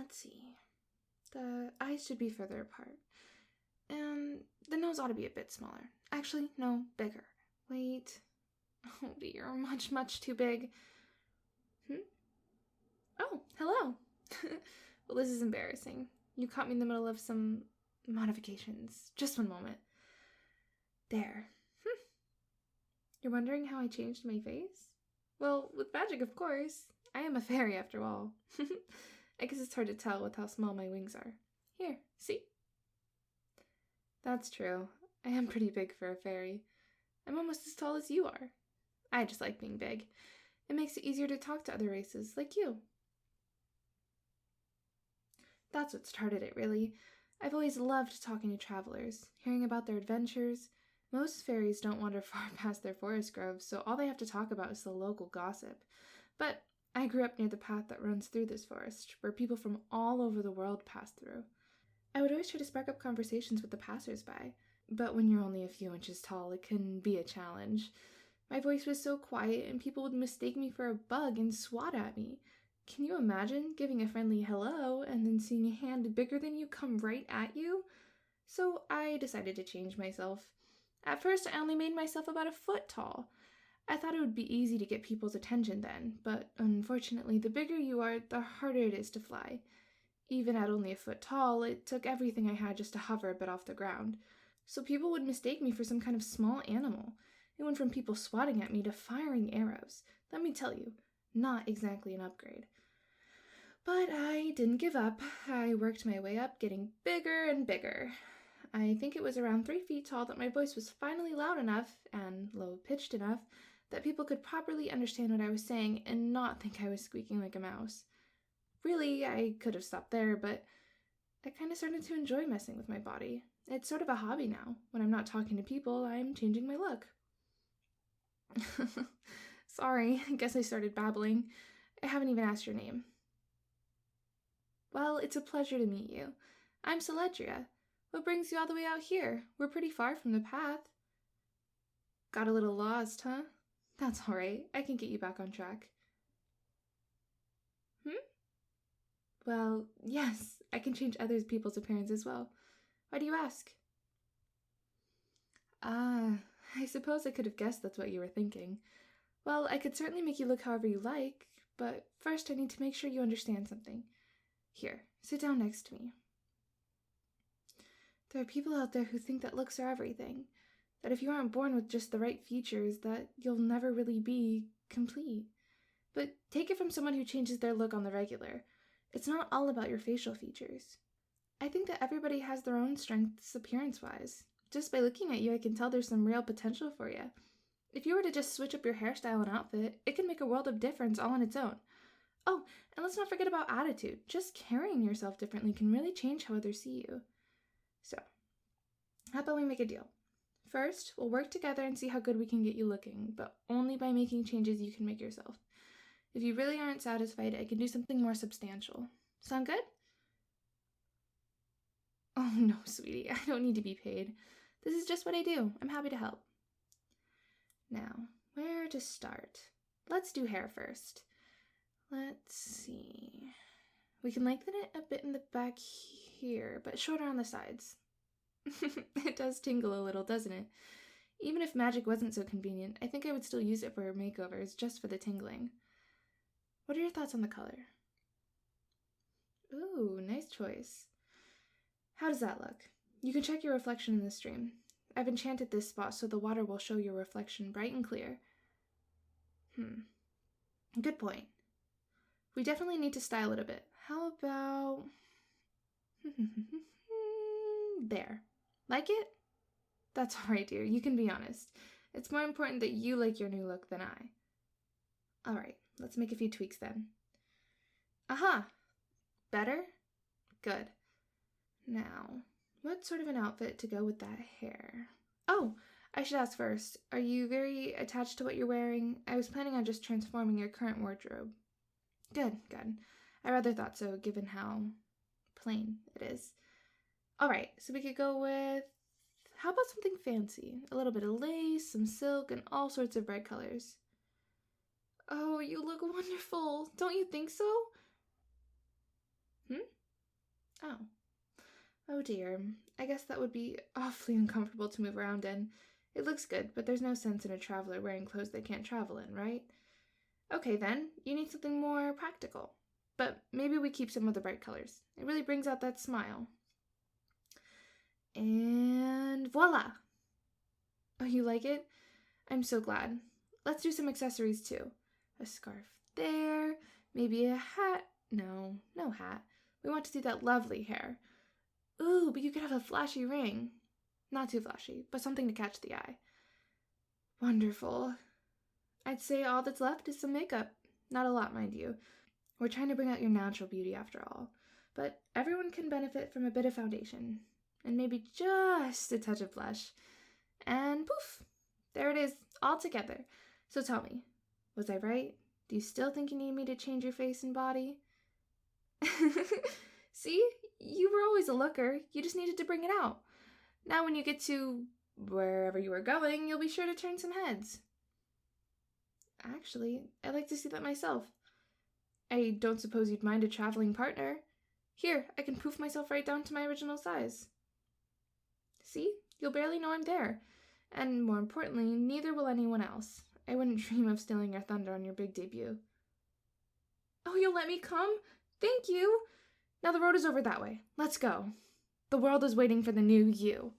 let's see. The eyes should be further apart. And the nose ought to be a bit smaller. Actually, no, bigger. Wait. Oh dear, much, much too big. Oh, hello. Well, this is embarrassing. You caught me in the middle of some modifications. Just one moment. There. You're wondering how I changed my face? Well, with magic, of course. I am a fairy, after all. I guess it's hard to tell with how small my wings are. Here, see? That's true. I am pretty big for a fairy. I'm almost as tall as you are. I just like being big. It makes it easier to talk to other races, like you. That's what started it, really. I've always loved talking to travelers, hearing about their adventures. Most fairies don't wander far past their forest groves, so all they have to talk about is the local gossip. But I grew up near the path that runs through this forest, where people from all over the world pass through. I would always try to spark up conversations with the passers-by, but when you're only a few inches tall, it can be a challenge. My voice was so quiet, and people would mistake me for a bug and swat at me. Can you imagine giving a friendly hello and then seeing a hand bigger than you come right at you? So I decided to change myself. At first, I only made myself about a foot tall. I thought it would be easy to get people's attention then, but unfortunately, the bigger you are, the harder it is to fly. Even at only a foot tall, it took everything I had just to hover a bit off the ground. So people would mistake me for some kind of small animal. It went from people swatting at me to firing arrows. Let me tell you, not exactly an upgrade. But I didn't give up. I worked my way up, getting bigger and bigger. I think it was around 3 feet tall that my voice was finally loud enough and low-pitched enough that people could properly understand what I was saying and not think I was squeaking like a mouse. Really, I could have stopped there, but I kind of started to enjoy messing with my body. It's sort of a hobby now. When I'm not talking to people, I'm changing my look. Sorry, I guess I started babbling. I haven't even asked your name. Well, it's a pleasure to meet you. I'm Celedria. What brings you all the way out here? We're pretty far from the path. Got a little lost, huh? That's all right. I can get you back on track. Well, yes, I can change other people's appearance as well. Why do you ask? I suppose I could have guessed that's what you were thinking. Well, I could certainly make you look however you like, but first I need to make sure you understand something. Here, sit down next to me. There are people out there who think that looks are everything, that if you aren't born with just the right features, that you'll never really be complete. But take it from someone who changes their look on the regular. It's not all about your facial features. I think that everybody has their own strengths appearance-wise. Just by looking at you, I can tell there's some real potential for you. If you were to just switch up your hairstyle and outfit, it can make a world of difference all on its own. Oh, and let's not forget about attitude. Just carrying yourself differently can really change how others see you. So, how about we make a deal? First, we'll work together and see how good we can get you looking, but only by making changes you can make yourself. If you really aren't satisfied, I can do something more substantial. Sound good? Oh no, sweetie, I don't need to be paid. This is just what I do. I'm happy to help. Now, where to start? Let's do hair first. Let's see. We can lengthen it a bit in the back here, but shorter on the sides. It does tingle a little, doesn't it? Even if magic wasn't so convenient, I think I would still use it for makeovers, just for the tingling. What are your thoughts on the color? Ooh, nice choice. How does that look? You can check your reflection in the stream. I've enchanted this spot so the water will show your reflection bright and clear. Good point. We definitely need to style it a bit. How about... there. Like it? That's alright, dear. You can be honest. It's more important that you like your new look than I. Alright, let's make a few tweaks then. Aha! Better? Good. Now, what sort of an outfit to go with that hair? Oh, I should ask first. Are you very attached to what you're wearing? I was planning on just transforming your current wardrobe. Good, good. I rather thought so, given how plain it is. Alright, so we could go with... How about something fancy? A little bit of lace, some silk, and all sorts of bright colors. Oh, you look wonderful. Don't you think so? Oh. Oh dear. I guess that would be awfully uncomfortable to move around in. It looks good, but there's no sense in a traveler wearing clothes they can't travel in, right? Okay then, you need something more practical. But maybe we keep some of the bright colors. It really brings out that smile. And voila! Oh, you like it? I'm so glad. Let's do some accessories too. A scarf there, maybe a hat. No, no hat. We want to do that lovely hair. Ooh, but you could have a flashy ring. Not too flashy, but something to catch the eye. Wonderful. I'd say all that's left is some makeup. Not a lot, mind you. We're trying to bring out your natural beauty after all. But everyone can benefit from a bit of foundation. And maybe just a touch of blush. And poof! There it is, all together. So tell me, was I right? Do you still think you need me to change your face and body? See? You were always a looker. You just needed to bring it out. Now when you get to wherever you are going, you'll be sure to turn some heads. Actually, I'd like to see that myself. I don't suppose you'd mind a traveling partner. Here, I can poof myself right down to my original size. See? You'll barely know I'm there. And more importantly, neither will anyone else. I wouldn't dream of stealing your thunder on your big debut. Oh, you'll let me come? Thank you! Now the road is over that way. Let's go. The world is waiting for the new you.